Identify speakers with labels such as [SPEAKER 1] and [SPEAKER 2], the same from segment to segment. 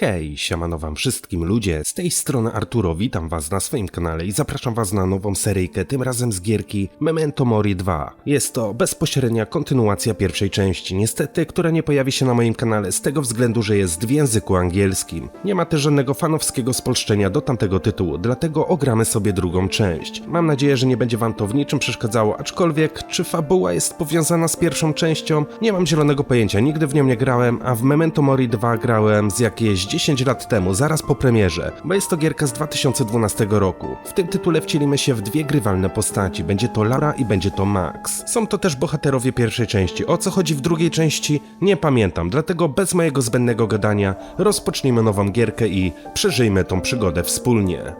[SPEAKER 1] Hej, siemano wam wszystkim ludzie, z tej strony Arturo, witam was na swoim kanale i zapraszam was na nową seryjkę, tym razem z gierki Memento Mori 2. Jest to bezpośrednia kontynuacja pierwszej części, niestety, która nie pojawi się na moim kanale z tego względu, że jest w języku angielskim. Nie ma też żadnego fanowskiego spolszczenia do tamtego tytułu, dlatego ogramy sobie drugą część. Mam nadzieję, że nie będzie wam to w niczym przeszkadzało, aczkolwiek czy fabuła jest powiązana z pierwszą częścią? Nie mam zielonego pojęcia, nigdy w nią nie grałem, a w Memento Mori 2 grałem z jakieś 10 lat temu, zaraz po premierze, bo jest to gierka z 2012 roku. W tym tytule wcielimy się w dwie grywalne postaci, będzie to Laura i będzie to Max. Są to też bohaterowie pierwszej części, o co chodzi w drugiej części nie pamiętam, dlatego bez mojego zbędnego gadania rozpocznijmy nową gierkę i przeżyjmy tą przygodę wspólnie.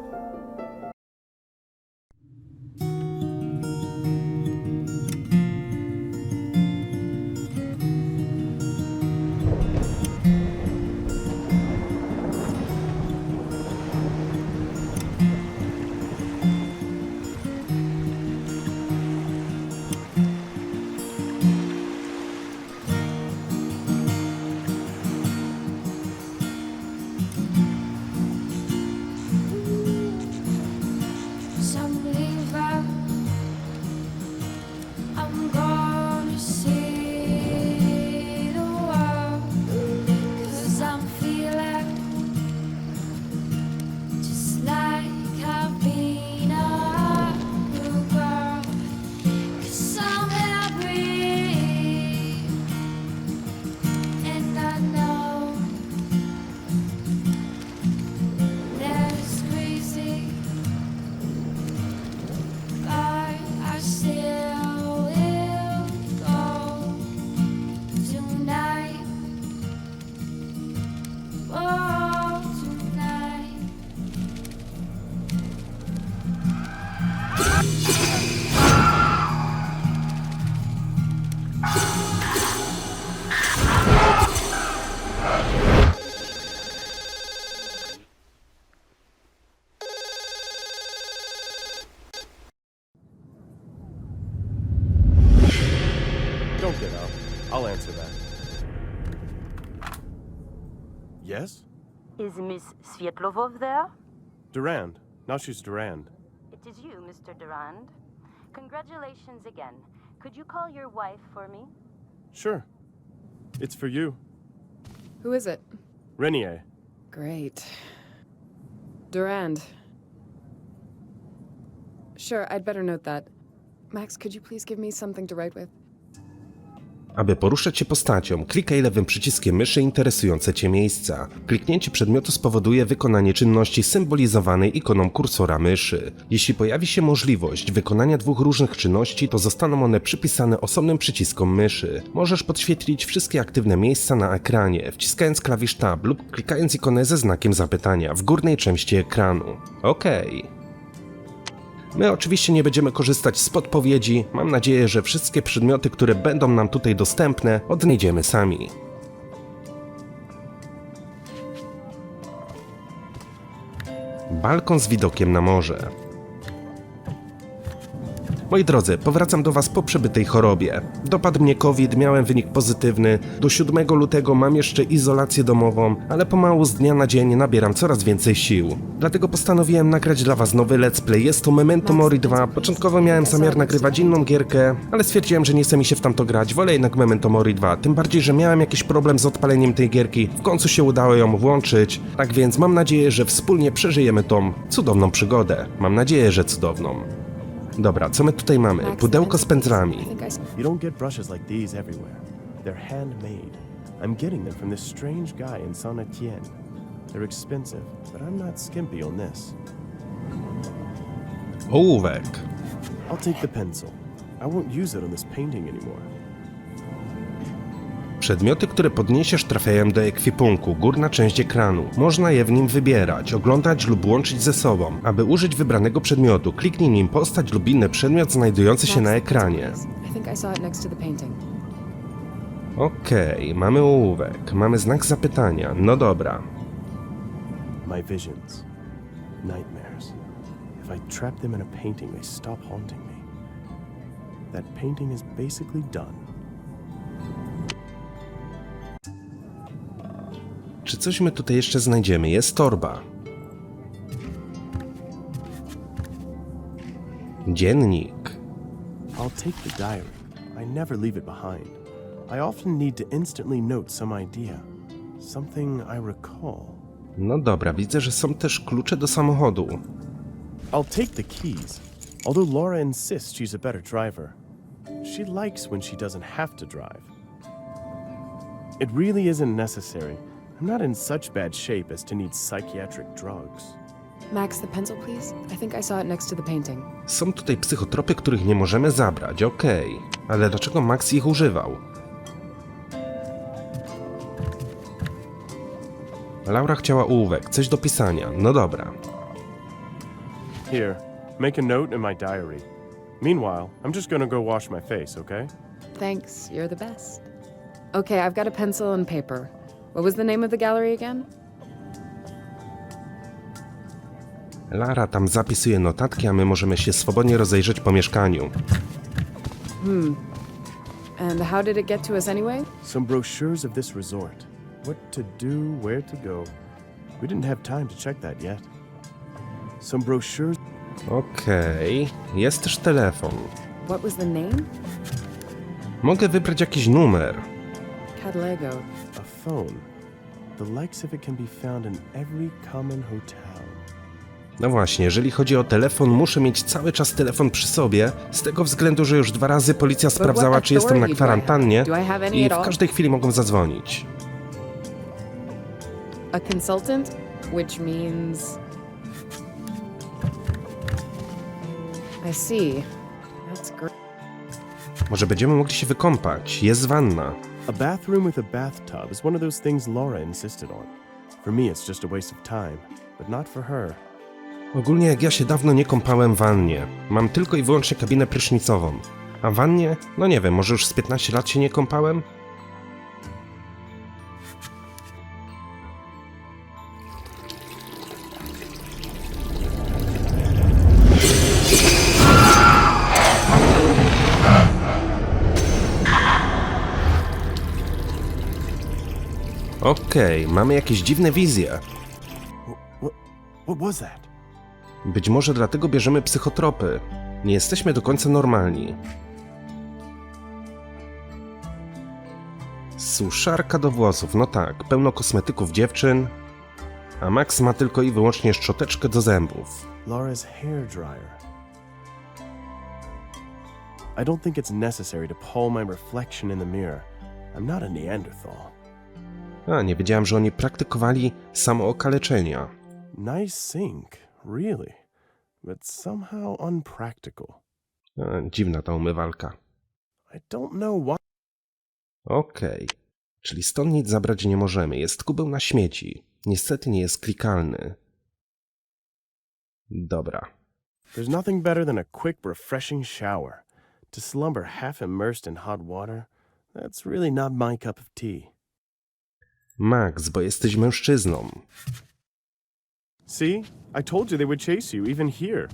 [SPEAKER 2] Don't get up. I'll answer that. Yes?
[SPEAKER 3] Is Miss Svetlovov there?
[SPEAKER 2] Durand. Now she's Durand.
[SPEAKER 3] It is you, Mr. Durand. Congratulations again. Could you call your wife for me?
[SPEAKER 2] Sure. It's for you.
[SPEAKER 4] Who is it?
[SPEAKER 2] Renier.
[SPEAKER 4] Great. Durand. Sure, I'd better note that. Max, could you please give me something to write with?
[SPEAKER 1] Aby poruszać się postacią, klikaj lewym przyciskiem myszy interesujące cię miejsca. Kliknięcie przedmiotu spowoduje wykonanie czynności symbolizowanej ikoną kursora myszy. Jeśli pojawi się możliwość wykonania dwóch różnych czynności, to zostaną one przypisane osobnym przyciskom myszy. Możesz podświetlić wszystkie aktywne miejsca na ekranie, wciskając klawisz Tab lub klikając ikonę ze znakiem zapytania w górnej części ekranu. Okej. My oczywiście nie będziemy korzystać z podpowiedzi, mam nadzieję, że wszystkie przedmioty, które będą nam tutaj dostępne, odnajdziemy sami. Balkon z widokiem na morze. Moi drodzy, powracam do was po przebytej chorobie. Dopadł mnie COVID, miałem wynik pozytywny, do 7 lutego mam jeszcze izolację domową, ale pomału z dnia na dzień nabieram coraz więcej sił. Dlatego postanowiłem nagrać dla was nowy let's play, jest to Memento Mori 2. Początkowo miałem zamiar nagrywać inną gierkę, ale stwierdziłem, że nie chce mi się w tamto grać, wolę jednak Memento Mori 2, tym bardziej, że miałem jakiś problem z odpaleniem tej gierki, w końcu się udało ją włączyć, tak więc mam nadzieję, że wspólnie przeżyjemy tą cudowną przygodę. Mam nadzieję, że cudowną. Dobra, co my tutaj mamy? Pudełko z pędzlami.
[SPEAKER 2] You don't get brushes like these everywhere. They're handmade. I'm getting them from this strange guy in Saint-Étienne. They're expensive, but I'm not skimpy on this.
[SPEAKER 1] Ołówek.
[SPEAKER 2] I'll take the pencil. I won't use it on this painting anymore.
[SPEAKER 1] Przedmioty, które podniesiesz, trafiają do ekwipunku, górna część ekranu. Można je w nim wybierać, oglądać lub łączyć ze sobą. Aby użyć wybranego przedmiotu, kliknij nim postać lub inny przedmiot znajdujący się na ekranie. Okej, mamy ołówek, mamy znak zapytania, no dobra.
[SPEAKER 2] My visions. Nightmares. If I trap them in a painting, they stop haunting me. That painting is basically done.
[SPEAKER 1] Czy coś my tutaj jeszcze znajdziemy? Jest torba. Dziennik.
[SPEAKER 2] I'll take the diary. I never leave it behind. I often need to instantly note some idea. Something I recall.
[SPEAKER 1] No dobra, widzę, że są też klucze do samochodu.
[SPEAKER 2] I'll take the keys. Although Laura insists she's a better driver. She likes when she doesn't have to drive. It really isn't necessary. I'm not in such bad shape as to need psychiatric drugs.
[SPEAKER 4] Max, the pencil, please? I think I saw it next to the painting.
[SPEAKER 1] Są tutaj psychotropy, których nie możemy zabrać, okej. Ale dlaczego Max ich używał? Laura chciała ołówek, coś do pisania. No dobra.
[SPEAKER 2] Here, make a note in my diary. Meanwhile, I'm just gonna go wash my face, okay?
[SPEAKER 4] Thanks, you're the best. Okay, I've got a pencil and paper. What was the name of the gallery again?
[SPEAKER 1] Lara tam zapisuje notatki, a my możemy się swobodnie rozejrzeć po mieszkaniu.
[SPEAKER 4] And how did it get to us anyway?
[SPEAKER 2] Some brochures of this resort. What to do, where to go. We didn't have time to check that yet. Some brochures.
[SPEAKER 1] Okej, jest też telefon.
[SPEAKER 4] What was the name?
[SPEAKER 1] Mogę wybrać jakiś numer.
[SPEAKER 4] Cadlego.
[SPEAKER 2] A phone. The likes of it can be found in every common hotel.
[SPEAKER 1] No właśnie, jeżeli chodzi o telefon, muszę mieć cały czas telefon przy sobie, z tego względu, że już 2 razy policja sprawdzała, czy jestem na kwarantannie i w każdej chwili mogą zadzwonić.
[SPEAKER 4] A consultant, which means... I see. That's great.
[SPEAKER 1] Może będziemy mogli się wykąpać, jest wanna.
[SPEAKER 2] A bathroom with a bathtub is one of those things Laura insisted on. For me, it's just a waste of time, but not for her.
[SPEAKER 1] Ogólnie jak ja się dawno nie kąpałem w wannie. Mam tylko i wyłącznie kabinę prysznicową. A w wannie? No nie wiem, może już z 15 lat się nie kąpałem? Okej, mamy jakieś dziwne wizje.
[SPEAKER 2] What was that?
[SPEAKER 1] Być może dlatego bierzemy psychotropy. Nie jesteśmy do końca normalni. Suszarka do włosów, no tak, pełno kosmetyków dziewczyn. A Max ma tylko i wyłącznie szczoteczkę do zębów.
[SPEAKER 2] Laura's hair dryer. I don't think it's necessary to pull my reflection in the mirror. I'm not a Neanderthal.
[SPEAKER 1] A, nie wiedziałem, że oni praktykowali samookaleczenia.
[SPEAKER 2] Nice sink, really, but somehow unpractical.
[SPEAKER 1] A, dziwna ta umywalka.
[SPEAKER 2] I don't know why.
[SPEAKER 1] Okej, czyli stąd nic zabrać nie możemy. Jest kubeł na śmieci. Niestety nie jest klikalny. Dobra.
[SPEAKER 2] There's nothing better than a quick, refreshing shower. To slumber half immersed in hot water, that's really not my cup of tea.
[SPEAKER 1] Max, bo jesteś mężczyzną.
[SPEAKER 2] See? I told you they would chase you, even here.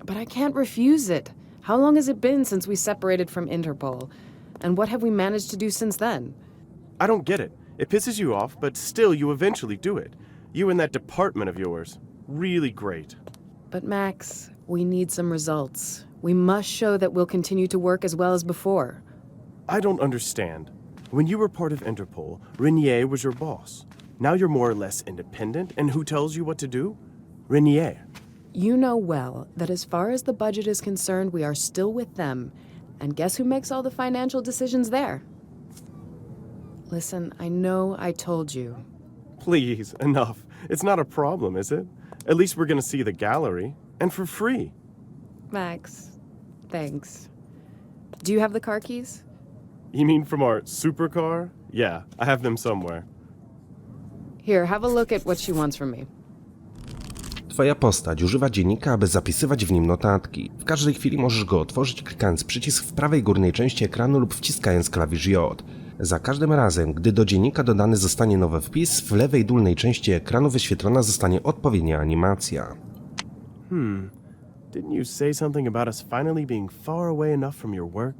[SPEAKER 4] But I can't refuse it. How long has it been since we separated from Interpol? And what have we managed to do since then?
[SPEAKER 2] I don't get it. It pisses you off, but still you eventually do it. You and that department of yours. Really great.
[SPEAKER 4] But Max, we need some results. We must show that we'll continue to work as well as before.
[SPEAKER 2] I don't understand. When you were part of Interpol, Renier was your boss. Now you're more or less independent, and who tells you what to do? Renier.
[SPEAKER 4] You know well that as far as the budget is concerned, we are still with them. And guess who makes all the financial decisions there? Listen, I know I told you.
[SPEAKER 2] Please, enough. It's not a problem, is it? At least we're gonna see the gallery, and for free.
[SPEAKER 4] Max, thanks. Do you have the car keys?
[SPEAKER 2] You mean from our supercar? Yeah, I have them somewhere.
[SPEAKER 4] Here, have a look at what she wants from me.
[SPEAKER 1] Twoja postać używa dziennika, aby zapisywać w nim notatki. W każdej chwili możesz go otworzyć, klikając przycisk w prawej górnej części ekranu lub wciskając klawisz J. Za każdym razem, gdy do dziennika dodany zostanie nowy wpis, w lewej dolnej części ekranu wyświetlona zostanie odpowiednia animacja.
[SPEAKER 2] Didn't you say something about us finally being far away enough from your work?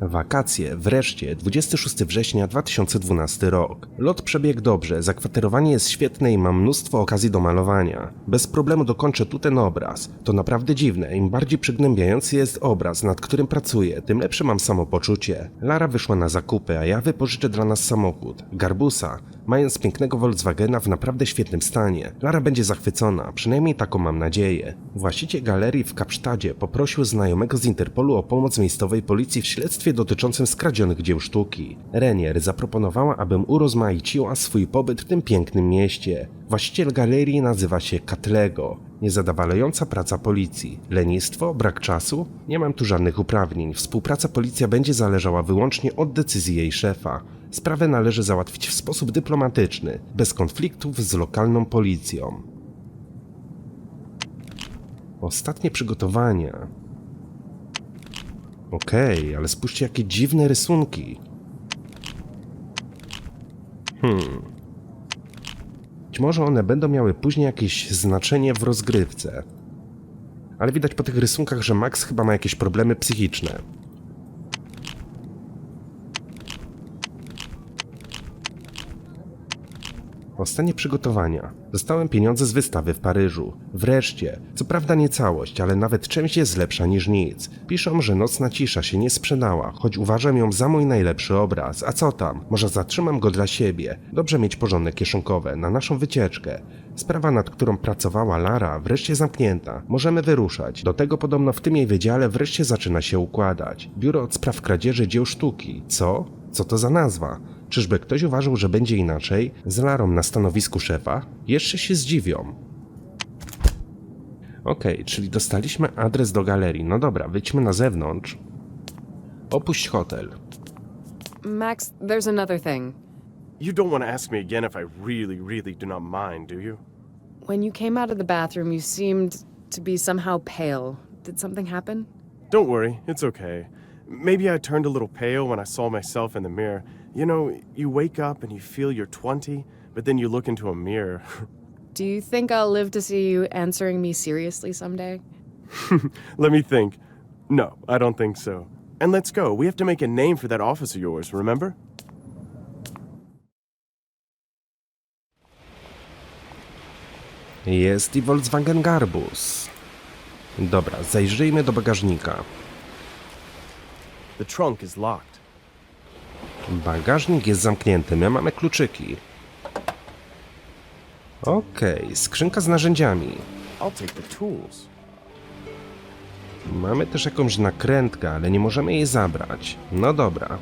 [SPEAKER 1] Wakacje, wreszcie, 26 września 2012 rok. Lot przebiegł dobrze, zakwaterowanie jest świetne i mam mnóstwo okazji do malowania. Bez problemu dokończę tu ten obraz. To naprawdę dziwne, im bardziej przygnębiający jest obraz, nad którym pracuję, tym lepsze mam samopoczucie. Lara wyszła na zakupy, a ja wypożyczę dla nas samochód. Garbusa, mając pięknego Volkswagena w naprawdę świetnym stanie. Lara będzie zachwycona, przynajmniej taką mam nadzieję. Właściciel galerii w Kapsztadzie poprosił znajomego z Interpolu o pomoc miejscowej policji w śledztwie dotyczącym skradzionych dzieł sztuki. Renier zaproponowała, abym urozmaiciła swój pobyt w tym pięknym mieście. Właściciel galerii nazywa się Katlego. Niezadowalająca praca policji. Lenistwo? Brak czasu? Nie mam tu żadnych uprawnień. Współpraca policja będzie zależała wyłącznie od decyzji jej szefa. Sprawę należy załatwić w sposób dyplomatyczny, bez konfliktów z lokalną policją. Ostatnie przygotowania. Okej, ale spójrzcie, jakie dziwne rysunki. Być może one będą miały później jakieś znaczenie w rozgrywce. Ale widać po tych rysunkach, że Max chyba ma jakieś problemy psychiczne. Ostatnie przygotowania. Dostałem pieniądze z wystawy w Paryżu. Wreszcie. Co prawda nie całość, ale nawet część jest lepsza niż nic. Piszą, że Nocna cisza się nie sprzedała, choć uważam ją za mój najlepszy obraz. A co tam? Może zatrzymam go dla siebie. Dobrze mieć porządne kieszonkowe na naszą wycieczkę. Sprawa, nad którą pracowała Lara, wreszcie zamknięta. Możemy wyruszać. Do tego podobno w tym jej wydziale wreszcie zaczyna się układać. Biuro od spraw kradzieży dzieł sztuki. Co? Co to za nazwa? Czyżby ktoś uważał, że będzie inaczej? Z Larą na stanowisku szefa? Jeszcze się zdziwią. Okej, czyli dostaliśmy adres do galerii. No dobra, wyjdźmy na zewnątrz. Opuść hotel.
[SPEAKER 4] Max, there's another thing.
[SPEAKER 2] You don't want to ask me again if I really do not mind, do you?
[SPEAKER 4] When you came out of the bathroom, you seemed to be somehow pale. Did something happen?
[SPEAKER 2] Don't worry, it's okay. Maybe I turned a little pale when I saw myself in the mirror. You know, you wake up and you feel you're 20, but then you look into a mirror.
[SPEAKER 4] Do you think I'll live to see you answering me seriously someday?
[SPEAKER 2] Let me think. No, I don't think so. And let's go. We have to make a name for that office of yours, remember?
[SPEAKER 1] Jest i Volkswagen Garbus. Dobra, zajrzyjmy do bagażnika.
[SPEAKER 2] The trunk is locked.
[SPEAKER 1] Bagażnik jest zamknięty, my mamy kluczyki. Okej, skrzynka z narzędziami.
[SPEAKER 2] I'll take the tools.
[SPEAKER 1] Mamy też jakąś nakrętkę, ale nie możemy jej zabrać. No dobra.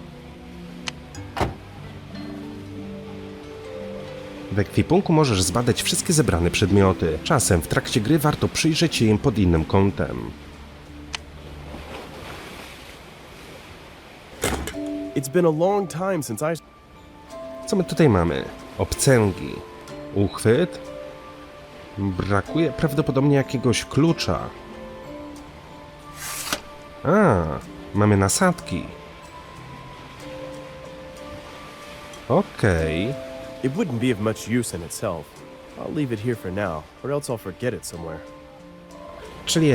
[SPEAKER 1] W ekwipunku możesz zbadać wszystkie zebrane przedmioty. Czasem w trakcie gry warto przyjrzeć się im pod innym kątem.
[SPEAKER 2] It's been a long time since I...
[SPEAKER 1] Co my tutaj mamy? Obcęgi. Uchwyt. Brakuje prawdopodobnie jakiegoś klucza. A, mamy nasadki. Okej.
[SPEAKER 2] It wouldn't be of much use in itself. I'll leave it here for now, or else I'll forget it somewhere.
[SPEAKER 1] Czyli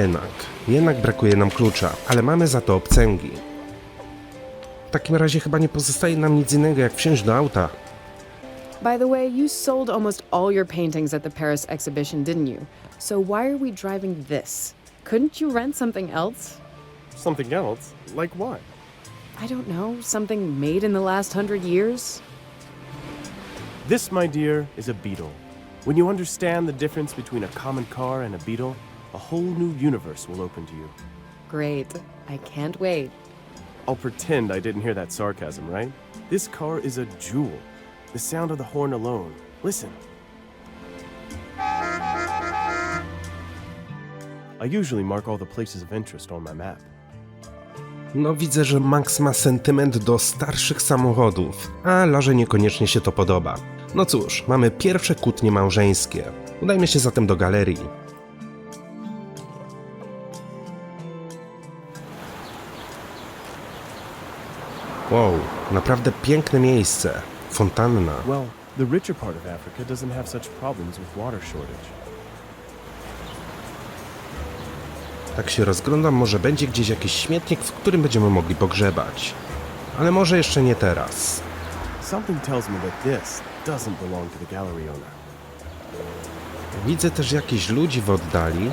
[SPEAKER 1] jednak brakuje nam klucza, ale mamy za to obcęgi. W takim razie chyba nie pozostaje nam nic innego, jak wsiąść do auta.
[SPEAKER 4] By the way, you sold almost all your paintings at the Paris exhibition, didn't you? So why are we driving this? Couldn't you rent something else?
[SPEAKER 2] Something else? Like what?
[SPEAKER 4] I don't know, something made in the last 100 years?
[SPEAKER 2] This, my dear, is a beetle. When you understand the difference between a common car and a beetle, a whole new universe will open to you.
[SPEAKER 4] Great. I can't wait.
[SPEAKER 2] I'll pretend I didn't hear that sarcasm, right? This car is a jewel. The sound of the horn alone. Listen. I usually mark all the places of interest on my map.
[SPEAKER 1] No widzę, że Max ma sentyment do starszych samochodów, a Larze niekoniecznie się to podoba. No cóż, mamy pierwsze kłótnie małżeńskie. Udajmy się zatem do galerii. Wow, naprawdę piękne miejsce. Fontanna.
[SPEAKER 2] Well, the richer part of Africa doesn't have such problems with water shortage.
[SPEAKER 1] Tak się rozglądam, może będzie gdzieś jakiś śmietnik, w którym będziemy mogli pogrzebać. Ale może jeszcze nie teraz.
[SPEAKER 2] Something tells me that this doesn't belong to the gallery owner.
[SPEAKER 1] Widzę też jakichś ludzi w oddali,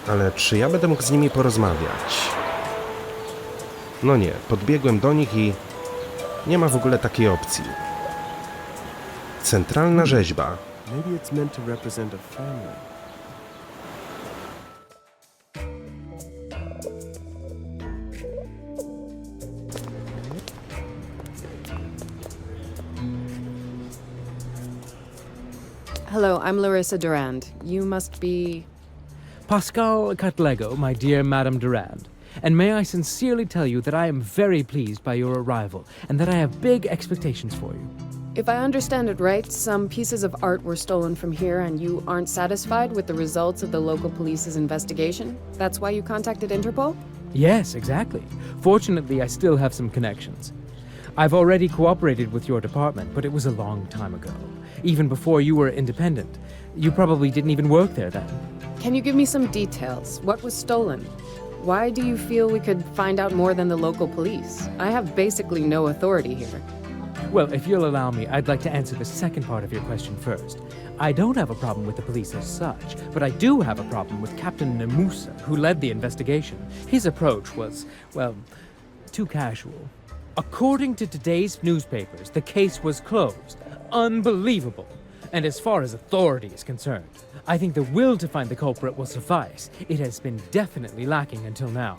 [SPEAKER 1] ale czy ja będę mógł z nimi porozmawiać? No nie, podbiegłem do nich i nie ma w ogóle takiej opcji. Centralna rzeźba.
[SPEAKER 2] Maybe it's meant to represent a family.
[SPEAKER 4] Hello, I'm Larissa Durand. You must be...
[SPEAKER 5] Pascal Catlego, my dear Madame Durand. And may I sincerely tell you that I am very pleased by your arrival, and that I have big expectations for you.
[SPEAKER 4] If I understand it right, some pieces of art were stolen from here and you aren't satisfied with the results of the local police's investigation? That's why you contacted Interpol?
[SPEAKER 5] Yes, exactly. Fortunately, I still have some connections. I've already cooperated with your department, but it was a long time ago. Even before you were independent. You probably didn't even work there then.
[SPEAKER 4] Can you give me some details? What was stolen? Why do you feel we could find out more than the local police? I have basically no authority here.
[SPEAKER 5] Well, if you'll allow me, I'd like to answer the second part of your question first. I don't have a problem with the police as such, but I do have a problem with Captain Namusa, who led the investigation. His approach was, well, too casual. According to today's newspapers, the case was closed. Unbelievable. And as far as authority is concerned, I think the will to find the culprit will suffice. It has been definitely lacking until now.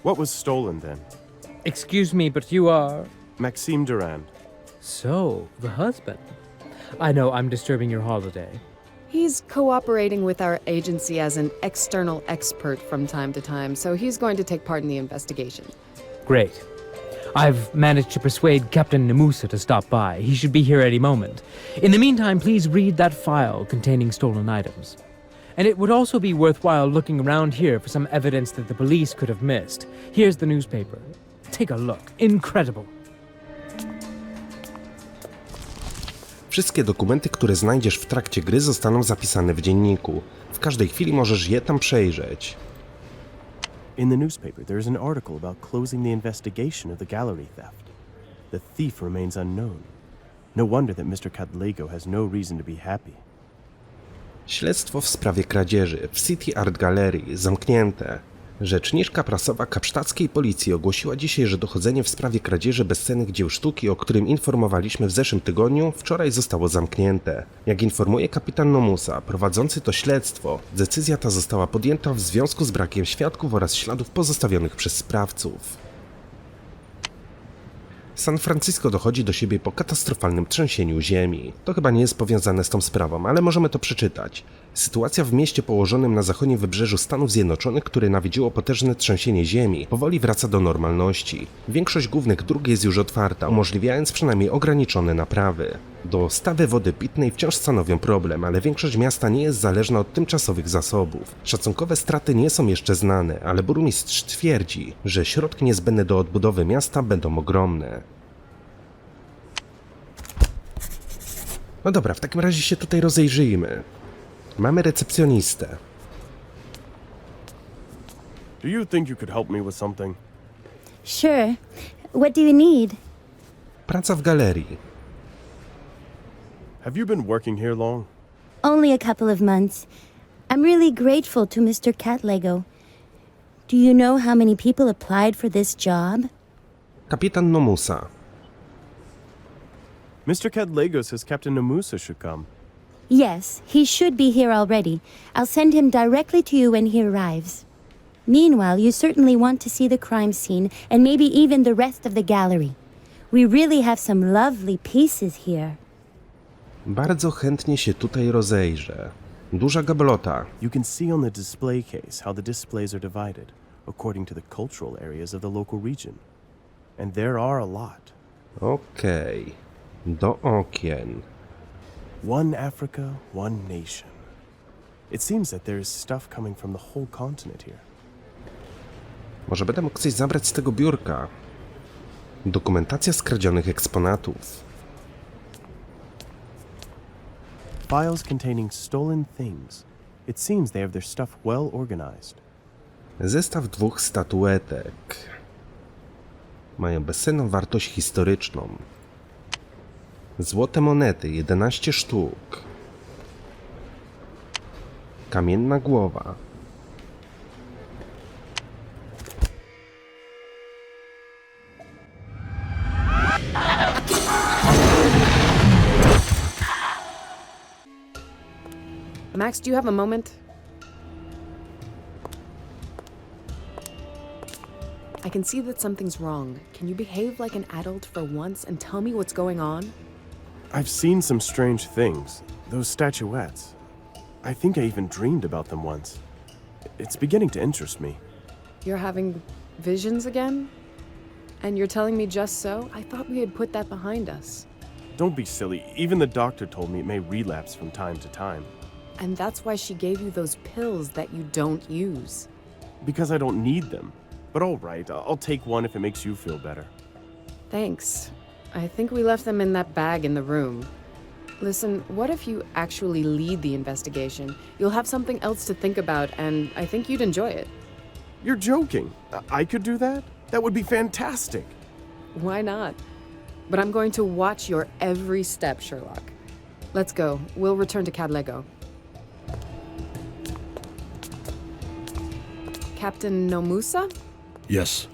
[SPEAKER 2] What was stolen then?
[SPEAKER 5] Excuse me, but you are...
[SPEAKER 2] Maxime Durand.
[SPEAKER 5] So, the husband. I know I'm disturbing your holiday.
[SPEAKER 4] He's cooperating with our agency as an external expert from time to time, so he's going to take part in the investigation.
[SPEAKER 5] Great. I've managed to persuade Captain Namusa to stop by. He should be here any moment. In the meantime, please read that file containing stolen items. And it would also be worthwhile looking around here for some evidence that the police could have missed. Here's the newspaper. Take a look. Incredible.
[SPEAKER 1] Wszystkie dokumenty, które znajdziesz w trakcie gry, zostaną zapisane w dzienniku. W każdej chwili możesz je tam przejrzeć.
[SPEAKER 2] In the newspaper, there is an article about closing the investigation of the gallery theft. The thief remains unknown. No wonder that Mr. Catlego has no reason to be happy.
[SPEAKER 1] Śledztwo w sprawie kradzieży w City Art Gallery zamknięte. Rzeczniczka prasowa kapsztackiej policji ogłosiła dzisiaj, że dochodzenie w sprawie kradzieży bezcennych dzieł sztuki, o którym informowaliśmy w zeszłym tygodniu, wczoraj zostało zamknięte. Jak informuje kapitan Nomusa, prowadzący to śledztwo, decyzja ta została podjęta w związku z brakiem świadków oraz śladów pozostawionych przez sprawców. San Francisco dochodzi do siebie po katastrofalnym trzęsieniu ziemi. To chyba nie jest powiązane z tą sprawą, ale możemy to przeczytać. Sytuacja w mieście położonym na zachodnim wybrzeżu Stanów Zjednoczonych, które nawiedziło potężne trzęsienie ziemi, powoli wraca do normalności. Większość głównych dróg jest już otwarta, umożliwiając przynajmniej ograniczone naprawy. Dostawy wody pitnej wciąż stanowią problem, ale większość miasta nie jest zależna od tymczasowych zasobów. Szacunkowe straty nie są jeszcze znane, ale burmistrz twierdzi, że środki niezbędne do odbudowy miasta będą ogromne. No dobra, w takim razie się tutaj rozejrzyjmy. Mamy recepcjonistę.
[SPEAKER 2] Do you think you could help me with something?
[SPEAKER 6] Sure. What do you need?
[SPEAKER 1] Praca w galerii.
[SPEAKER 2] Have you been working here long?
[SPEAKER 6] Only a couple of months. I'm really grateful to Mr. Catlego. Do you know how many people applied for this job?
[SPEAKER 1] Kapitan Nomusa.
[SPEAKER 2] Mr. Catlego says Captain Namusa should come.
[SPEAKER 6] Yes, he should be here already. I'll send him directly to you when he arrives. Meanwhile, you certainly want to see the crime scene and maybe even the rest of the gallery. We really have some lovely pieces here.
[SPEAKER 1] Bardzo chętnie się tutaj rozejrzę. Duża gablota.
[SPEAKER 2] You can see on the display case how the displays are divided according to the cultural areas of the local region. And there are a lot.
[SPEAKER 1] Okej. Do okien.
[SPEAKER 2] One Africa, one nation. It seems that there is stuff coming from the whole continent here.
[SPEAKER 1] Może będę mógł coś zabrać z tego biurka. Dokumentacja skradzionych eksponatów.
[SPEAKER 2] Files containing stolen things. It seems they have their stuff well organized.
[SPEAKER 1] Zestaw 2 statuetek. Mają bezcenną wartość historyczną. Złote monety 11 sztuk. Kamienna głowa.
[SPEAKER 4] Max, do you have a moment? I can see that something's wrong. Can you behave like an adult for once and tell me what's going on?
[SPEAKER 2] I've seen some strange things. Those statuettes. I think I even dreamed about them once. It's beginning to interest me.
[SPEAKER 4] You're having visions again? And you're telling me just so? I thought we had put that behind us.
[SPEAKER 2] Don't be silly. Even the doctor told me it may relapse from time to time.
[SPEAKER 4] And that's why she gave you those pills that you don't use.
[SPEAKER 2] Because I don't need them. But all right, I'll take one if it makes you feel better.
[SPEAKER 4] Thanks. I think we left them in that bag in the room. Listen, what if you actually lead the investigation? You'll have something else to think about, and I think you'd enjoy it.
[SPEAKER 2] You're joking. I could do that? That would be fantastic.
[SPEAKER 4] Why not? But I'm going to watch your every step, Sherlock. Let's go. We'll return to Cadlego. Captain Nomusa?
[SPEAKER 7] Yes.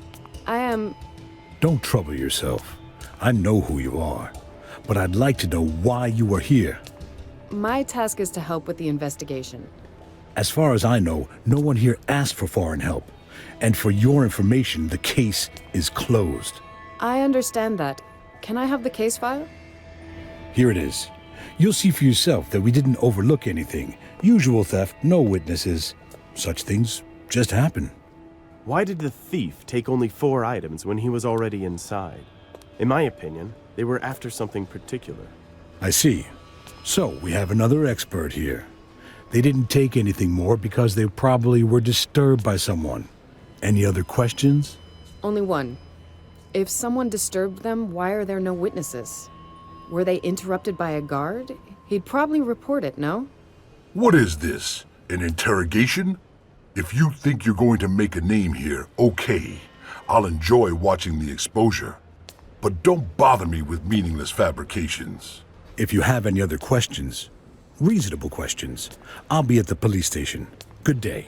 [SPEAKER 4] I am...
[SPEAKER 7] Don't trouble yourself. I know who you are, but I'd like to know why you are here.
[SPEAKER 4] My task is to help with the investigation.
[SPEAKER 7] As far as I know, no one here asked for foreign help. And for your information, the case is closed.
[SPEAKER 4] I understand that. Can I have the case file?
[SPEAKER 7] Here it is. You'll see for yourself that we didn't overlook anything. Usual theft, no witnesses. Such things just happen.
[SPEAKER 2] Why did the thief take only 4 items when he was already inside? In my opinion, they were after something particular.
[SPEAKER 7] I see. So, we have another expert here. They didn't take anything more because they probably were disturbed by someone. Any other questions?
[SPEAKER 4] Only one. If someone disturbed them, why are there no witnesses? Were they interrupted by a guard? He'd probably report it, no?
[SPEAKER 8] What is this? An interrogation? If you think you're going to make a name here, okay. I'll enjoy watching the exposure. But don't bother me with meaningless fabrications.
[SPEAKER 7] If you have any other questions, reasonable questions, I'll be at the police station. Good day.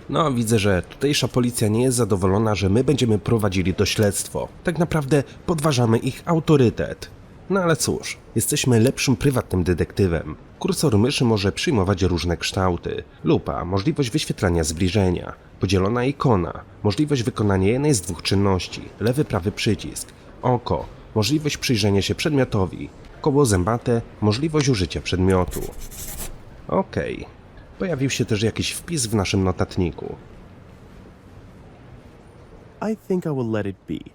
[SPEAKER 1] No, widzę, że tutejsza policja nie jest zadowolona, że my będziemy prowadzili to śledztwo. Tak naprawdę podważamy ich autorytet. No ale cóż, jesteśmy lepszym prywatnym detektywem. Kursor myszy może przyjmować różne kształty. Lupa, możliwość wyświetlania zbliżenia. Podzielona ikona, możliwość wykonania jednej z 2 czynności. Lewy, prawy przycisk. Oko, możliwość przyjrzenia się przedmiotowi. Koło zębate, możliwość użycia przedmiotu. Okej. Pojawił się też jakiś wpis w naszym notatniku.
[SPEAKER 2] I think I will let it be.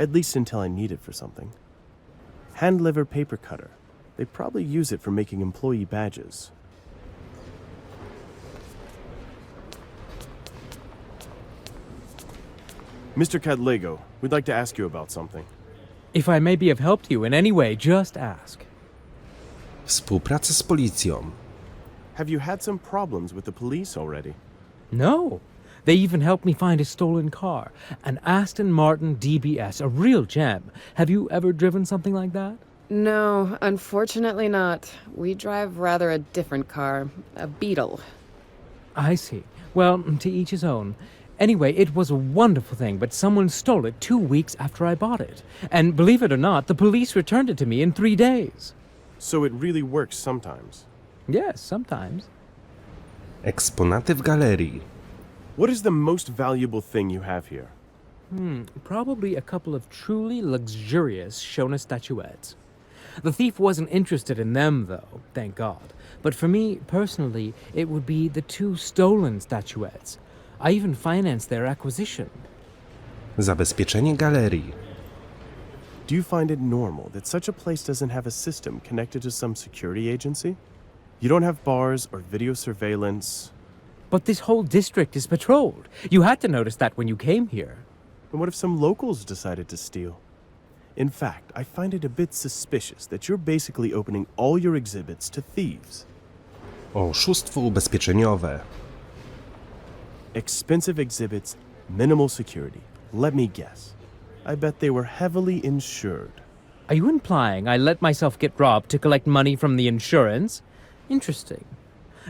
[SPEAKER 2] At least until I need it for something. Hand lever paper cutter. They probably use it for making employee badges. Mr. Cadlego, we'd like to ask you about something.
[SPEAKER 5] If I may be of help to you in any way, just ask.
[SPEAKER 1] Współpraca z policją.
[SPEAKER 2] Have you had some problems with the police already?
[SPEAKER 5] No. They even helped me find a stolen car. An Aston Martin DBS, a real gem. Have you ever driven something like that?
[SPEAKER 4] No, unfortunately not. We drive rather a different car, a Beetle.
[SPEAKER 5] I see. Well, to each his own. Anyway, it was a wonderful thing, but someone stole it 2 weeks after I bought it. And believe it or not, the police returned it to me in 3 days.
[SPEAKER 2] So it really works sometimes.
[SPEAKER 5] Yes, sometimes.
[SPEAKER 1] Eksponaty w galerii.
[SPEAKER 2] What is the most valuable thing you have here?
[SPEAKER 5] Probably a couple of truly luxurious Shona statuettes. The thief wasn't interested in them, though, thank God. But for me, personally, it would be the 2 stolen statuettes. I even financed their acquisition.
[SPEAKER 1] Zabezpieczenie galerii.
[SPEAKER 2] Do you find it normal that such a place doesn't have a system connected to some security agency? You don't have bars or video surveillance.
[SPEAKER 5] But this whole district is patrolled. You had to notice that when you came here.
[SPEAKER 2] And what if some locals decided to steal? In fact, I find it a bit suspicious that you're basically opening all your exhibits to thieves.
[SPEAKER 1] Oszustwo ubezpieczeniowe.
[SPEAKER 2] Expensive exhibits Minimal security. Let me guess. I bet they were heavily insured.
[SPEAKER 5] Are you implying I let myself get robbed to collect money from the insurance? Interesting.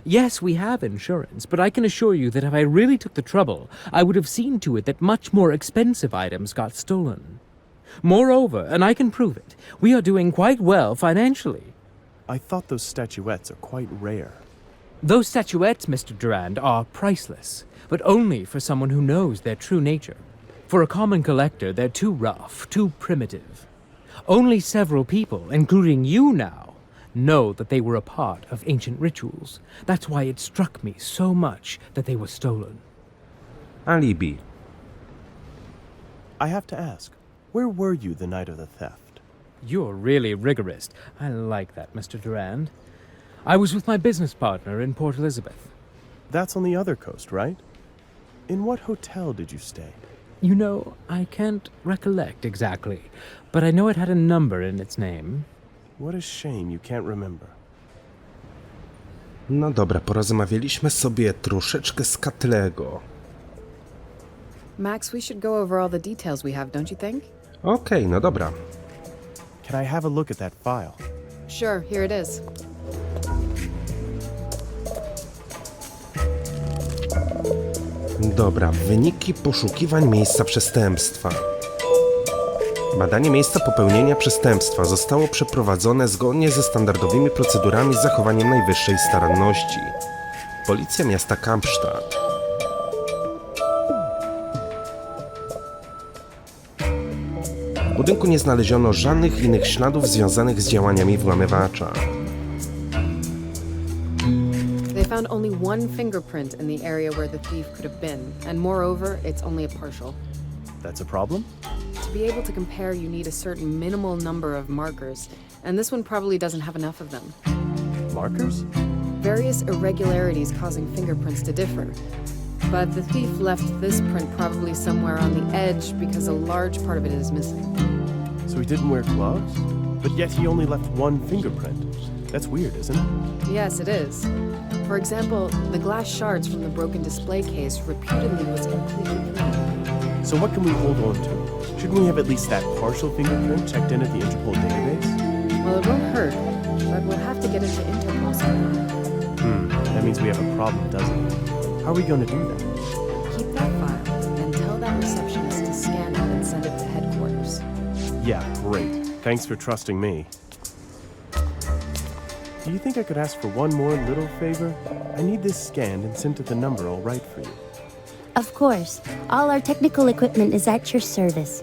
[SPEAKER 5] Yes, we have insurance, but I can assure you that if I really took the trouble, I would have seen to it that much more expensive items got stolen. Moreover, and I can prove it, we are doing quite well financially.
[SPEAKER 2] I thought those statuettes are quite rare.
[SPEAKER 5] Those statuettes, Mr. Durand, are priceless, but only for someone who knows their true nature. For a common collector, they're too rough, too primitive. Only several people, including you now, know that they were a part of ancient rituals. That's why it struck me so much that they were stolen.
[SPEAKER 1] Alibi.
[SPEAKER 2] I have to ask, where were you the night of the theft?
[SPEAKER 5] You're really rigorous. I like that, Mr. Durand. I was with my business partner in Port Elizabeth.
[SPEAKER 2] That's on the other coast, right? In what hotel did you stay?
[SPEAKER 5] You know, I can't recollect exactly, but I know it had a number in its name.
[SPEAKER 2] What a shame you can't remember.
[SPEAKER 1] No dobra, porozmawialiśmy sobie troszeczkę z Katlego.
[SPEAKER 4] Max, we should go over all the details we have, don't you think?
[SPEAKER 1] Okej, no dobra.
[SPEAKER 2] Can I have a look at that file?
[SPEAKER 4] Sure, here it is.
[SPEAKER 1] Dobra, wyniki poszukiwań miejsca przestępstwa. Badanie miejsca popełnienia przestępstwa zostało przeprowadzone zgodnie ze standardowymi procedurami z zachowaniem najwyższej staranności. Policja miasta Kampsztat. W budynku nie znaleziono żadnych innych śladów związanych z działaniami włamywacza.
[SPEAKER 4] They found only one fingerprint in the area where the thief could have been, and moreover, it's only a partial.
[SPEAKER 2] That's a problem?
[SPEAKER 4] To be able to compare, you need a certain minimal number of markers, and this one probably doesn't have enough of them.
[SPEAKER 2] Markers?
[SPEAKER 4] Various irregularities causing fingerprints to differ. But the thief left this print probably somewhere on the edge because a large part of it is missing.
[SPEAKER 2] So he didn't wear gloves? But yet he only left one fingerprint. That's weird, isn't it?
[SPEAKER 4] Yes, it is. For example, the glass shards from the broken display case reputedly was completely clean.
[SPEAKER 2] So what can we hold on to? Shouldn't we have at least that partial fingerprint checked in at the Interpol database?
[SPEAKER 4] Well, it won't hurt, but we'll have to get into Interpol somehow.
[SPEAKER 2] That means we have a problem, doesn't it? How are we going to do that?
[SPEAKER 4] Keep that file and tell that receptionist to scan it and send it to headquarters.
[SPEAKER 2] Yeah, great. Thanks for trusting me. Do you think I could ask for one more little favor? I need this scanned and sent to the number I'll write for you.
[SPEAKER 6] Of course. All our technical equipment is at your service.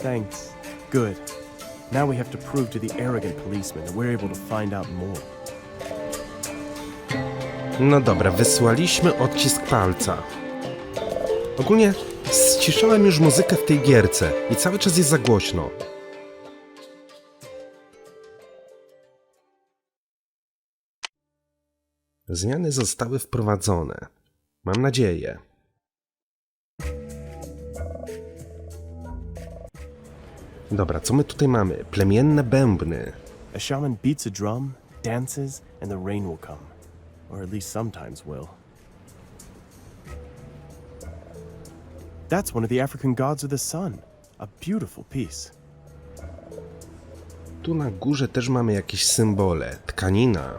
[SPEAKER 2] Thanks. Good. Now we have to prove to the arrogant policeman that we're able to find out more.
[SPEAKER 1] No dobra, wysłaliśmy odcisk palca. Ogólnie ściszałem już muzykę w tej gierce i cały czas jest za głośno. Zmiany zostały wprowadzone. Mam nadzieję. Dobra, co my tutaj mamy? Plemienne bębny.
[SPEAKER 2] A shaman beats a drum, dances, and the rain will come. Or at least sometimes will. That's one of the African gods of the sun. A beautiful piece.
[SPEAKER 1] Tu na górze też mamy jakieś symbole. Tkanina.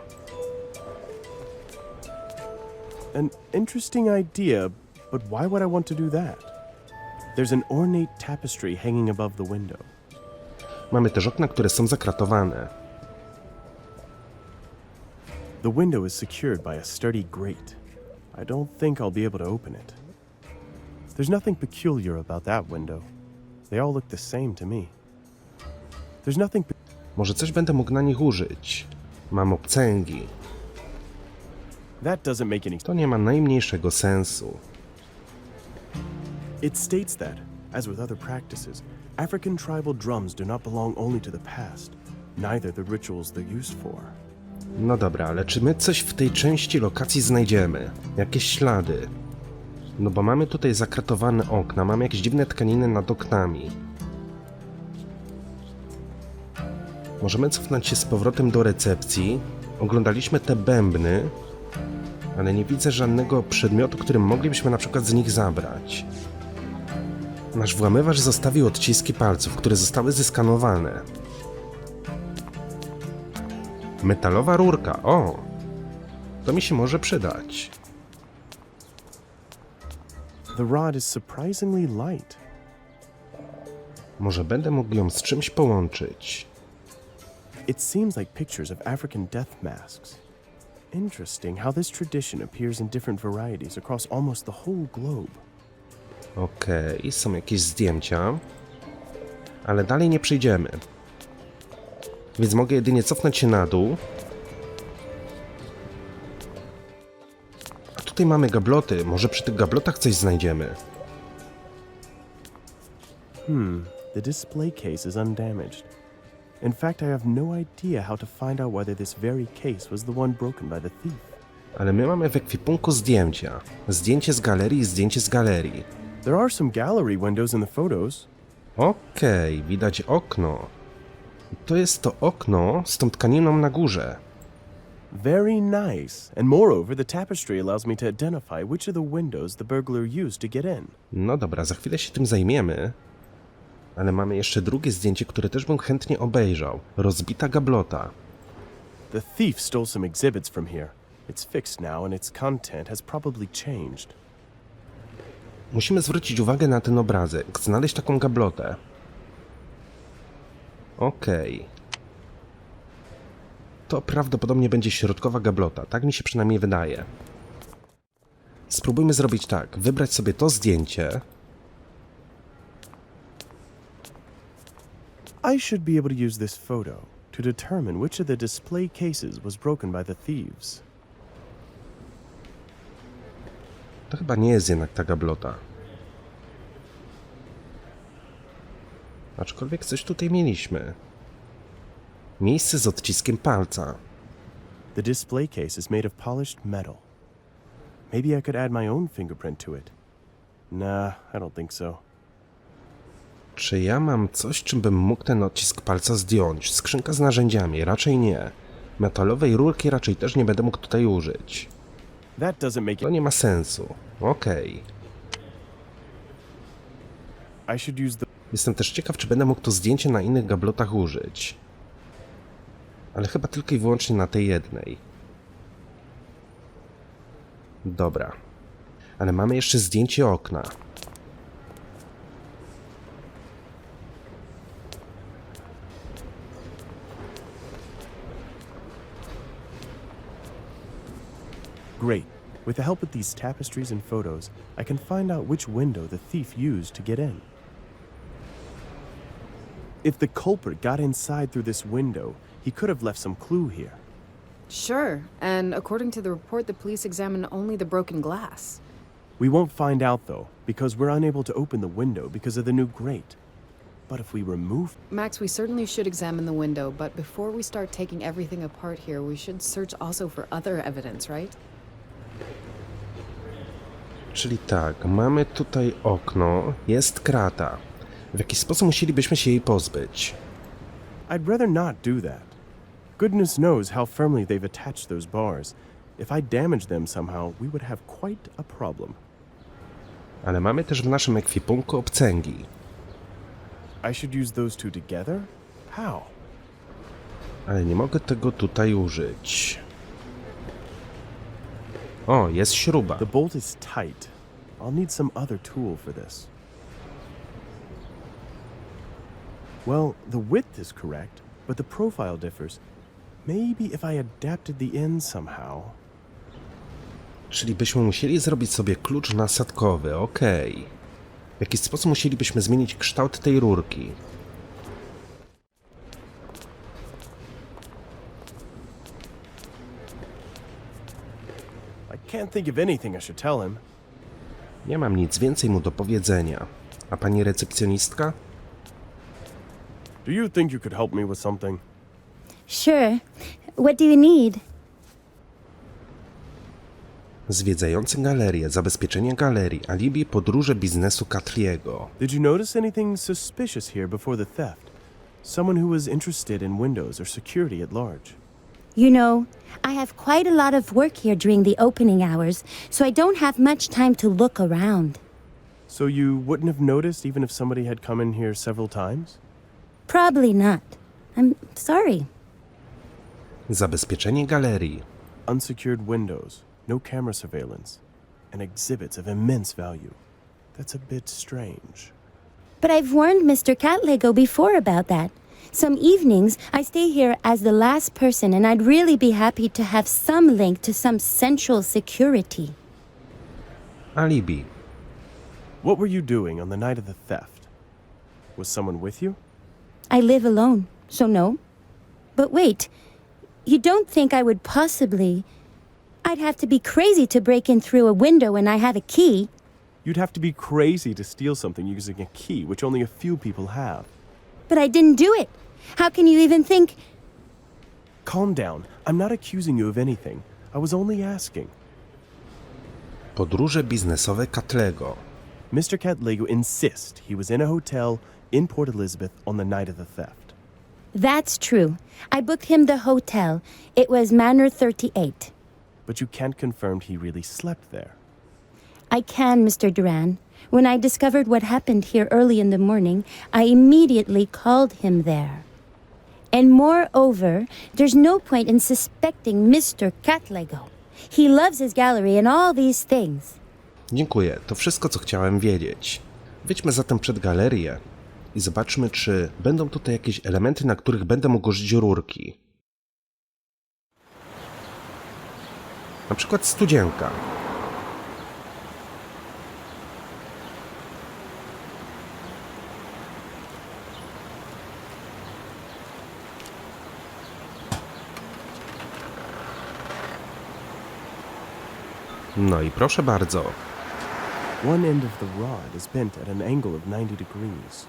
[SPEAKER 2] An interesting idea, but why would I want to do that? There's an ornate tapestry hanging above the window.
[SPEAKER 1] Mamy też okna, które są zakratowane.
[SPEAKER 2] The window is secured by a sturdy grate. I don't think I'll be able to open it. There's nothing peculiar about that window. They all look the same to me. There's nothing...
[SPEAKER 1] Może coś będę mógł na nich użyć. Mam obcęgi.
[SPEAKER 2] That doesn't make any...
[SPEAKER 1] To nie ma najmniejszego sensu.
[SPEAKER 2] It states that, as with other practices, African tribal drums do not belong only to the past, neither the rituals they're used for.
[SPEAKER 1] No dobra, ale czy my coś w tej części lokacji znajdziemy? Jakieś ślady? No bo mamy tutaj zakratowane okna, mamy jakieś dziwne tkaniny nad oknami. Możemy cofnąć się z powrotem do recepcji. Oglądaliśmy te bębny, ale nie widzę żadnego przedmiotu, którym moglibyśmy na przykład z nich zabrać. Nasz włamywacz zostawił odciski palców, które zostały zeskanowane. Metalowa rurka, o! To mi się może przydać.
[SPEAKER 2] The rod is surprisingly light.
[SPEAKER 1] Może będę mógł ją z czymś połączyć.
[SPEAKER 2] It seems like pictures of African death masks. Interesting how this tradition appears in different varieties across almost the whole globe.
[SPEAKER 1] Okej, są jakieś zdjęcia. Ale dalej nie przejdziemy. Więc mogę jedynie cofnąć się na dół. A tutaj mamy gabloty. Może przy tych gablotach coś znajdziemy.
[SPEAKER 2] The display case is undamaged. In fact, I have no idea how to find out whether this very case was the one broken by the thief.
[SPEAKER 1] Ale my mamy w ekwipunku zdjęcia. Zdjęcie z galerii i zdjęcie z galerii.
[SPEAKER 2] There are some gallery windows in the photos.
[SPEAKER 1] Okej, widać okno. To jest to okno z tą tkaniną na górze.
[SPEAKER 2] Very nice. And moreover, the tapestry allows me to identify which of the windows the burglar used to get in.
[SPEAKER 1] No dobra, za chwilę się tym zajmiemy. Ale mamy jeszcze drugie zdjęcie, które też bym chętnie obejrzał. Rozbita gablota.
[SPEAKER 2] The thief stole some exhibits from here. It's fixed now and its content has probably changed.
[SPEAKER 1] Musimy zwrócić uwagę na ten obrazek, znaleźć taką gablotę. Okej. To prawdopodobnie będzie środkowa gablota, tak mi się przynajmniej wydaje. Spróbujmy zrobić tak, wybrać sobie to zdjęcie.
[SPEAKER 2] I should be able to use this photo to determine which of the display cases was broken by the thieves.
[SPEAKER 1] To chyba nie jest jednak ta gablota. Aczkolwiek coś tutaj mieliśmy. Miejsce z odciskiem palca.
[SPEAKER 2] The display case is made of polished metal. Maybe I could add my own fingerprint to it. Nah, I don't think so.
[SPEAKER 1] Czy ja mam coś, czym bym mógł ten odcisk palca zdjąć? Skrzynka z narzędziami? Raczej nie. Metalowej rurki raczej też nie będę mógł tutaj użyć.
[SPEAKER 2] That doesn't make
[SPEAKER 1] To
[SPEAKER 2] it.
[SPEAKER 1] nie ma sensu. Okej.
[SPEAKER 2] I should use the.
[SPEAKER 1] Jestem też ciekaw, czy będę mógł to zdjęcie na innych gablotach użyć. Ale chyba tylko i wyłącznie na tej jednej. Dobra. Ale mamy jeszcze zdjęcie okna.
[SPEAKER 2] Great. With the help of these tapestries and photos, I can find out which window the thief used to get in. If the culprit got inside through this window, he could have left some clue here.
[SPEAKER 4] Sure, and according to the report, the police examined only the broken glass.
[SPEAKER 2] We won't find out, though, because we're unable to open the window because of the new grate. But if we remove...
[SPEAKER 4] Max, we certainly should examine the window, but before we start taking everything apart here, we should search also for other evidence, right?
[SPEAKER 1] Czyli tak, mamy tutaj okno, jest krata. W jaki sposób musielibyśmy się jej pozbyć?
[SPEAKER 2] I'd rather not do that. Goodness knows how firmly they've attached those bars. If I damage them somehow, we would have quite a problem.
[SPEAKER 1] Ale mamy też w naszym ekwipunku obcęgi.
[SPEAKER 2] I should use those two together? How?
[SPEAKER 1] Ale nie mogę tego tutaj użyć. O, jest śruba.
[SPEAKER 2] The bolt is tight. I'll need some other tool for this. Well, the width is correct, but the profile differs. Maybe if I adapted the end somehow.
[SPEAKER 1] Czyli byśmy musieli zrobić sobie klucz nasadkowy, okej. W jaki sposób musielibyśmy zmienić kształt tej rurki?
[SPEAKER 2] I can't think of anything I should tell him.
[SPEAKER 1] Nie mam nic więcej mu do powiedzenia. A pani recepcjonistka?
[SPEAKER 2] Do you think you could help me with something?
[SPEAKER 6] Sure. What do you need?
[SPEAKER 1] Zwiedzający galerię, zabezpieczenie galerii, alibi, podróże biznesu Catriego.
[SPEAKER 2] Did you notice anything suspicious here before the theft? Someone who was interested in windows or security at large.
[SPEAKER 6] You know, I have quite a lot of work here during the opening hours, so I don't have much time to look around.
[SPEAKER 2] So you wouldn't have noticed even if somebody had come in here several times?
[SPEAKER 6] Probably not. I'm sorry.
[SPEAKER 1] Zabezpieczenie galerii.
[SPEAKER 2] Unsecured windows, no camera surveillance, and exhibits of immense value. That's a bit strange.
[SPEAKER 6] But I've warned Mr. Catlego before about that. Some evenings, I stay here as the last person, and I'd really be happy to have some link to some central security.
[SPEAKER 1] Alibi.
[SPEAKER 2] What were you doing on the night of the theft? Was someone with you?
[SPEAKER 6] I live alone, so no. But wait, you don't think I would possibly... I'd have to be crazy to break in through a window and I have a key.
[SPEAKER 2] You'd have to be crazy to steal something using a key, which only a few people have.
[SPEAKER 6] But I didn't do it. How can you even think...
[SPEAKER 2] Calm down. I'm not accusing you of anything. I was only asking.
[SPEAKER 1] Podróże biznesowe Catlego.
[SPEAKER 2] Mr. Catlego insists he was in a hotel in Port Elizabeth on the night of the theft.
[SPEAKER 6] That's true. I booked him the hotel. It was Manor 38.
[SPEAKER 2] But you can't confirm he really slept there.
[SPEAKER 6] I can, Mr. Duran. When I discovered what happened here early in the morning, I immediately called him there. And moreover, there's no point in suspecting Mr. Catlego. He loves his gallery and all these things.
[SPEAKER 1] Dziękuję, to wszystko, co chciałem wiedzieć. Wyjdźmy zatem przed galerię i zobaczmy, czy będą tutaj jakieś elementy, na których będę mógł użyć rurki. Na przykład studzienka. No i proszę bardzo.
[SPEAKER 2] One end of the rod is bent at an angle of 90 degrees.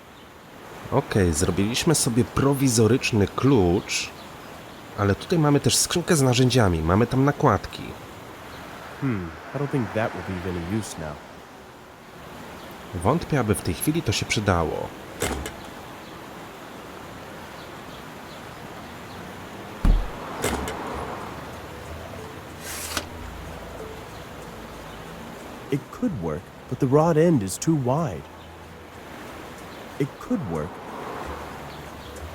[SPEAKER 1] Okej, zrobiliśmy sobie prowizoryczny klucz, ale tutaj mamy też skrzynkę z narzędziami, mamy tam nakładki.
[SPEAKER 2] I don't think that will be of any use now.
[SPEAKER 1] Wątpię, aby w tej chwili to się przydało.
[SPEAKER 2] It could work, but the rod end is too wide. It could work.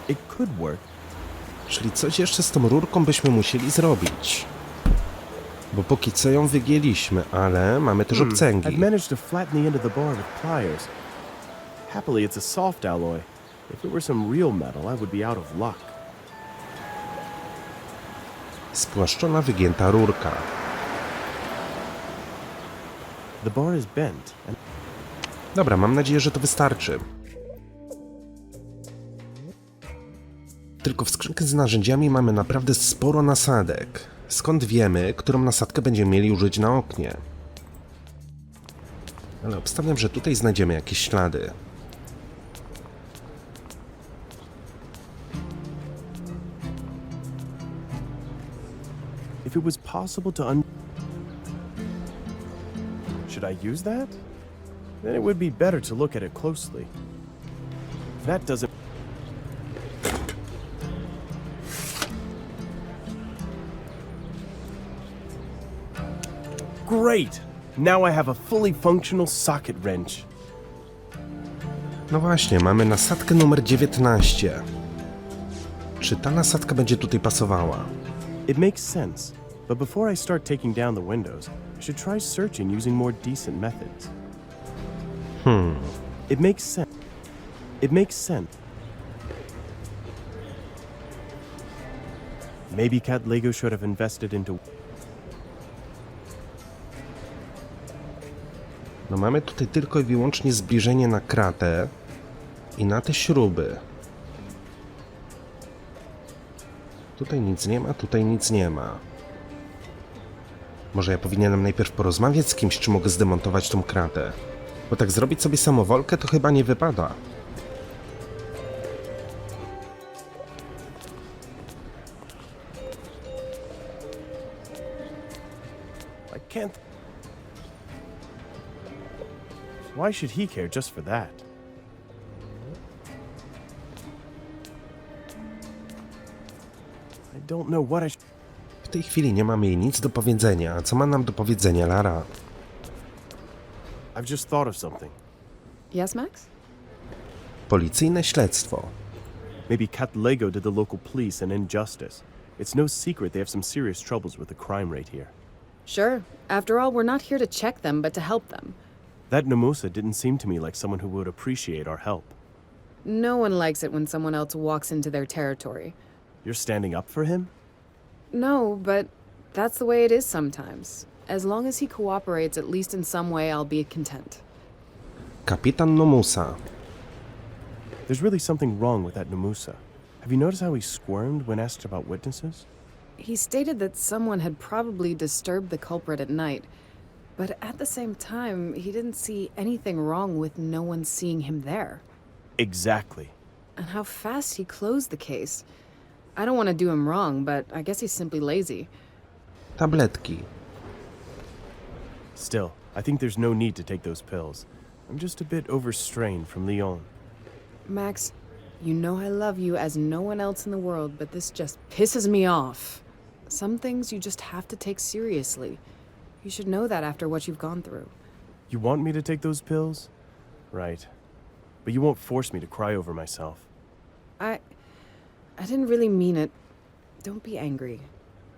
[SPEAKER 2] It could work.
[SPEAKER 1] Czyli coś jeszcze z tą rurką byśmy musieli zrobić. Bo póki co ją wygięliśmy, ale mamy też
[SPEAKER 2] I've
[SPEAKER 1] obcęgi.
[SPEAKER 2] managed to flatten the end of the bar with pliers. Happily, it's a soft alloy. If it were some real metal, I would be out of luck.
[SPEAKER 1] Spłaszczona, wygięta rurka.
[SPEAKER 2] The bar is bent, and
[SPEAKER 1] Dobra, mam nadzieję, że to wystarczy. Tylko w skrzynce z narzędziami mamy naprawdę sporo nasadek. Skąd wiemy, którą nasadkę będziemy mieli użyć na oknie? Ale obstawiam, że tutaj znajdziemy jakieś ślady.
[SPEAKER 2] if it was possible to Should I use that? Then it would be better to look at it closely. That doesn't... Great! Now I have a fully functional socket wrench.
[SPEAKER 1] No właśnie, mamy nasadkę numer 19. Czy ta nasadka będzie tutaj pasowała?
[SPEAKER 2] It makes sense, but before I start taking down the windows, I should try searching using more decent methods. It makes sense. It makes sense. Maybe Cat Lego should have invested into...
[SPEAKER 1] No mamy tutaj tylko i wyłącznie zbliżenie na kratę i na te śruby. Tutaj nic nie ma, tutaj nic nie ma. Może ja powinienem najpierw porozmawiać z kimś, czy mogę zdemontować tą kratę. Bo tak zrobić sobie samowolkę to chyba nie wypada.
[SPEAKER 2] I can't... Why should he care just for that? I don't know what I should...
[SPEAKER 1] W tej chwili nie mamy jej nic do powiedzenia. A co ma nam do powiedzenia Lara?
[SPEAKER 2] I've just thought of something.
[SPEAKER 4] Yes, Max?
[SPEAKER 1] Policyjne śledztwo.
[SPEAKER 2] Maybe Cat Lego did the local police an injustice. It's no secret they have some serious troubles with the crime rate here.
[SPEAKER 4] Sure. After all, we're not here to check them, but to help them.
[SPEAKER 2] That Namusa didn't seem to me like someone who would appreciate our help.
[SPEAKER 4] No one likes it when someone else walks into their territory.
[SPEAKER 2] You're standing up for him?
[SPEAKER 4] No, but that's the way it is sometimes. As long as he cooperates, at least in some way, I'll be content.
[SPEAKER 1] Kapitan Nomusa.
[SPEAKER 2] There's really something wrong with that Namusa. Have you noticed how he squirmed when asked about witnesses?
[SPEAKER 4] He stated that someone had probably disturbed the culprit at night, but at the same time, he didn't see anything wrong with no one seeing him there.
[SPEAKER 2] Exactly.
[SPEAKER 4] And how fast he closed the case. I don't want to do him wrong, but I guess he's simply lazy.
[SPEAKER 1] Tabletki.
[SPEAKER 2] Still, I think there's no need to take those pills. I'm just a bit overstrained from Lyon.
[SPEAKER 4] Max, you know I love you as no one else in the world, but this just pisses me off. Some things you just have to take seriously. You should know that after what you've gone through.
[SPEAKER 2] You want me to take those pills? Right. But you won't force me to cry over myself.
[SPEAKER 4] I didn't really mean it. Don't be angry.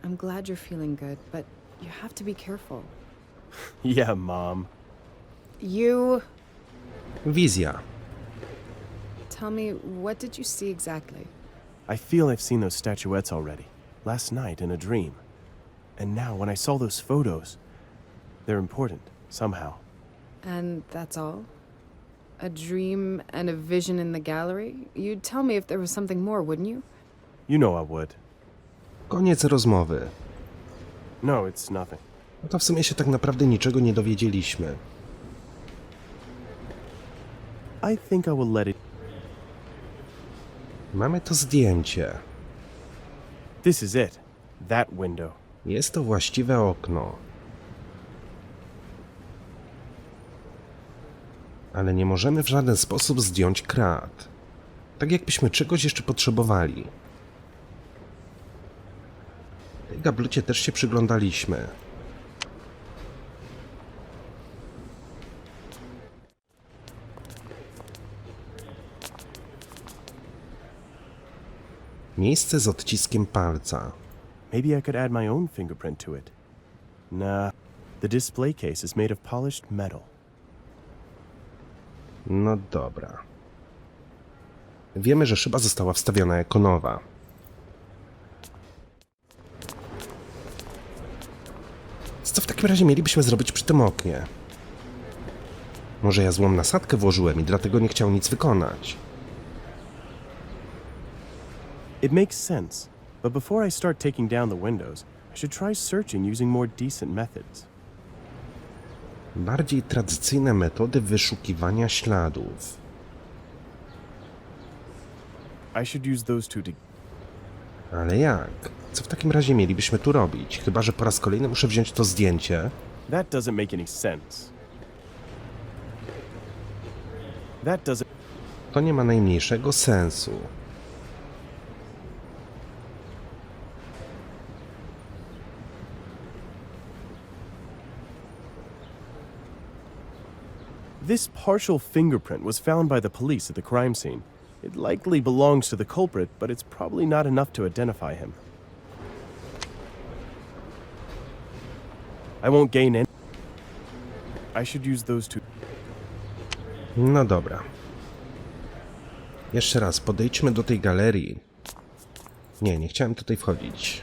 [SPEAKER 4] I'm glad you're feeling good, but you have to be careful.
[SPEAKER 2] Yeah, Mom.
[SPEAKER 4] You...
[SPEAKER 1] Wizja.
[SPEAKER 4] Tell me, what did you see exactly?
[SPEAKER 2] I feel I've seen those statuettes already. Last night in a dream. And now when I saw those photos, they're important, somehow.
[SPEAKER 4] And that's all? A dream and a vision in the gallery? You'd tell me if there was something more, wouldn't you?
[SPEAKER 2] You know I would.
[SPEAKER 1] Koniec rozmowy.
[SPEAKER 2] No, it's nothing.
[SPEAKER 1] No to w sumie się tak naprawdę niczego nie dowiedzieliśmy.
[SPEAKER 2] I think I will let it...
[SPEAKER 1] Mamy to zdjęcie.
[SPEAKER 2] This is it. That window.
[SPEAKER 1] Jest to właściwe okno. Ale nie możemy w żaden sposób zdjąć krat. Tak jakbyśmy czegoś jeszcze potrzebowali. Tej gablucie też się przyglądaliśmy. Miejsce z odciskiem palca.
[SPEAKER 2] Maybe I could add my own fingerprint to it. Nah. The display case is made of polished metal.
[SPEAKER 1] No dobra. Wiemy, że szyba została wstawiona jako nowa. Co w takim razie mielibyśmy zrobić przy tym oknie? Może ja złą nasadkę włożyłem i dlatego nie chciał nic wykonać.
[SPEAKER 2] It makes sense, but before I start taking down the windows, I should try searching using more decent methods.
[SPEAKER 1] Bardziej tradycyjne metody wyszukiwania śladów.
[SPEAKER 2] I should use those two to...
[SPEAKER 1] Ale jak? Co w takim razie mielibyśmy tu robić? Chyba że po raz kolejny muszę wziąć to zdjęcie.
[SPEAKER 2] That doesn't make any sense. That doesn't...
[SPEAKER 1] To nie ma najmniejszego sensu.
[SPEAKER 2] This partial fingerprint was found by the police at the crime scene. It likely belongs to the culprit, but it's probably not enough to identify him. I won't gain any... I should use those two...
[SPEAKER 1] No dobra. Jeszcze raz, podejdźmy do tej galerii. Nie chciałem tutaj wchodzić.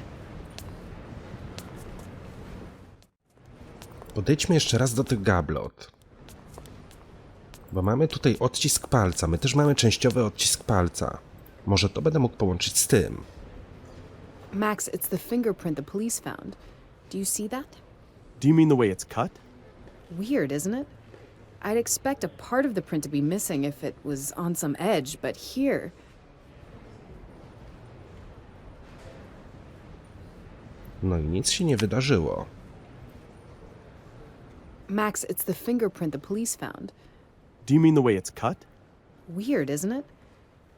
[SPEAKER 1] Podejdźmy jeszcze raz do tych gablot. Bo mamy tutaj odcisk palca. My też mamy częściowy odcisk palca. Może to będę mógł połączyć z tym.
[SPEAKER 4] Max, it's the fingerprint the police found. Do you see that?
[SPEAKER 2] Do you mean the way it's cut?
[SPEAKER 4] Weird, isn't it? I'd expect a part of the print to be missing if it was on some edge, but here...
[SPEAKER 1] No i nic się nie wydarzyło.
[SPEAKER 4] Max, it's the fingerprint the police found.
[SPEAKER 2] Do you mean the way it's cut?
[SPEAKER 4] Weird, isn't it?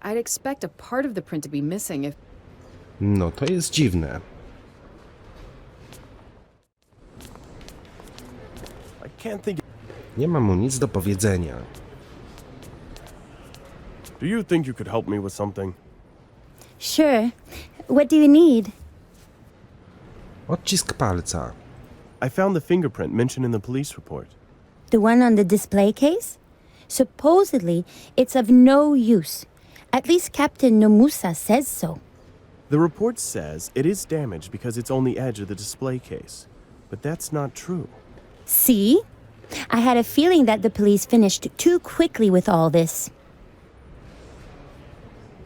[SPEAKER 4] I'd expect a part of the print to be missing if...
[SPEAKER 1] No to jest dziwne.
[SPEAKER 2] I can't think...
[SPEAKER 1] Nie mam mu nic do powiedzenia.
[SPEAKER 2] Do you think you could help me with something?
[SPEAKER 6] Sure. What do you need?
[SPEAKER 1] Odcisk palca.
[SPEAKER 2] I found the fingerprint mentioned in the police report.
[SPEAKER 6] The one on the display case? Supposedly, it's of no use. At least Captain Nomusa says so.
[SPEAKER 2] The report says it is damaged because it's on the edge of the display case. But that's not true.
[SPEAKER 6] See? I had a feeling that the police finished too quickly with all this.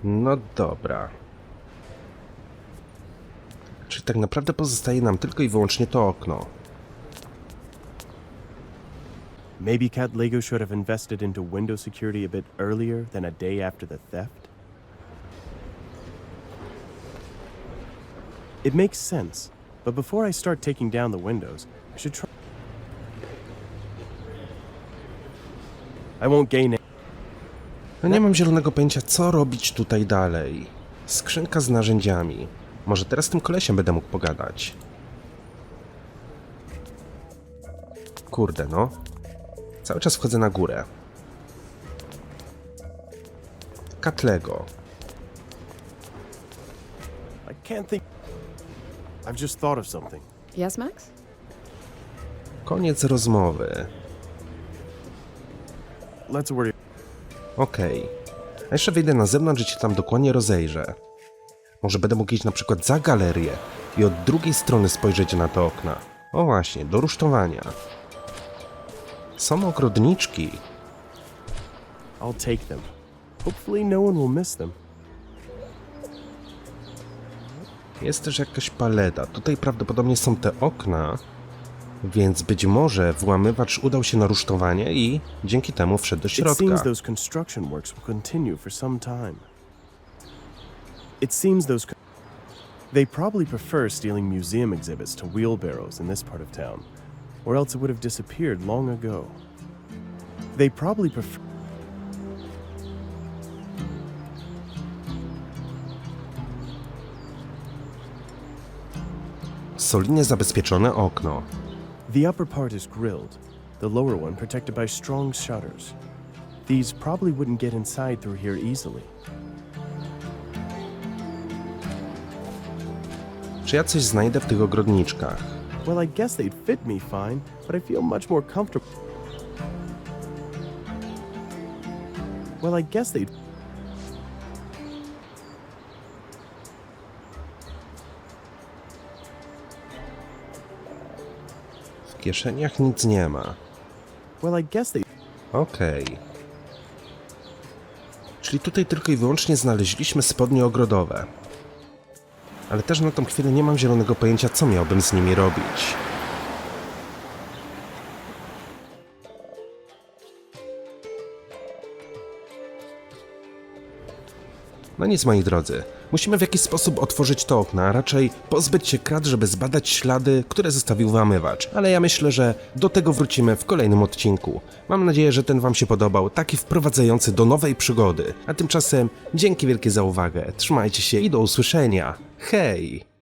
[SPEAKER 1] No dobra. Czyli tak naprawdę pozostaje nam tylko i wyłącznie to okno.
[SPEAKER 2] Maybe Cat Lego should have invested into window security a bit earlier than a day after the theft? It makes sense, but before I start taking down the windows, I should try. I won't gain it.
[SPEAKER 1] No nie mam zielonego pojęcia, co robić tutaj dalej. Skrzynka z narzędziami. Może teraz z tym kolesiem będę mógł pogadać. Kurde, no. Cały czas wchodzę na górę. Cat Lego.
[SPEAKER 2] I can't think. I've just thought of something.
[SPEAKER 4] Yes, Max?
[SPEAKER 1] Koniec rozmowy.
[SPEAKER 2] Let's worry.
[SPEAKER 1] Okej. A jeszcze wyjdę na zewnątrz i się tam dokładnie rozejrzę. Może będę mógł iść na przykład za galerię i od drugiej strony spojrzeć na te okna. O właśnie, do rusztowania. Są ogrodniczki.
[SPEAKER 2] I'll take them. Hopefully no one will miss them.
[SPEAKER 1] Jest też jakaś paleta. Tutaj prawdopodobnie są te okna, więc być może włamywacz udał się na rusztowanie i dzięki temu wszedł do
[SPEAKER 2] It
[SPEAKER 1] środka.
[SPEAKER 2] seems those construction works will continue for some time. It seems they probably prefer stealing museum exhibits to wheelbarrows in this part of town, or else it would have disappeared long ago. They probably prefer.
[SPEAKER 1] Solidnie zabezpieczone okno.
[SPEAKER 2] The upper part is grilled, the lower one protected by strong shutters. These probably wouldn't get inside through here easily.
[SPEAKER 1] Czy ja coś znajdę w tych ogrodniczkach?
[SPEAKER 2] Well, I guess they'd fit me fine, but I feel much more comfortable. Well, I guess they'd.
[SPEAKER 1] W kieszeniach nic nie ma.
[SPEAKER 2] Well, I guess they.
[SPEAKER 1] Okej. Czyli tutaj tylko i wyłącznie znaleźliśmy spodnie ogrodowe. Ale też na tą chwilę nie mam zielonego pojęcia, co miałbym z nimi robić. No nic, moi drodzy. Musimy w jakiś sposób otworzyć to okno, a raczej pozbyć się krat, żeby zbadać ślady, które zostawił włamywacz. Ale ja myślę, że do tego wrócimy w kolejnym odcinku. Mam nadzieję, że ten wam się podobał, taki wprowadzający do nowej przygody. A tymczasem dzięki wielkie za uwagę, trzymajcie się i do usłyszenia. Hej!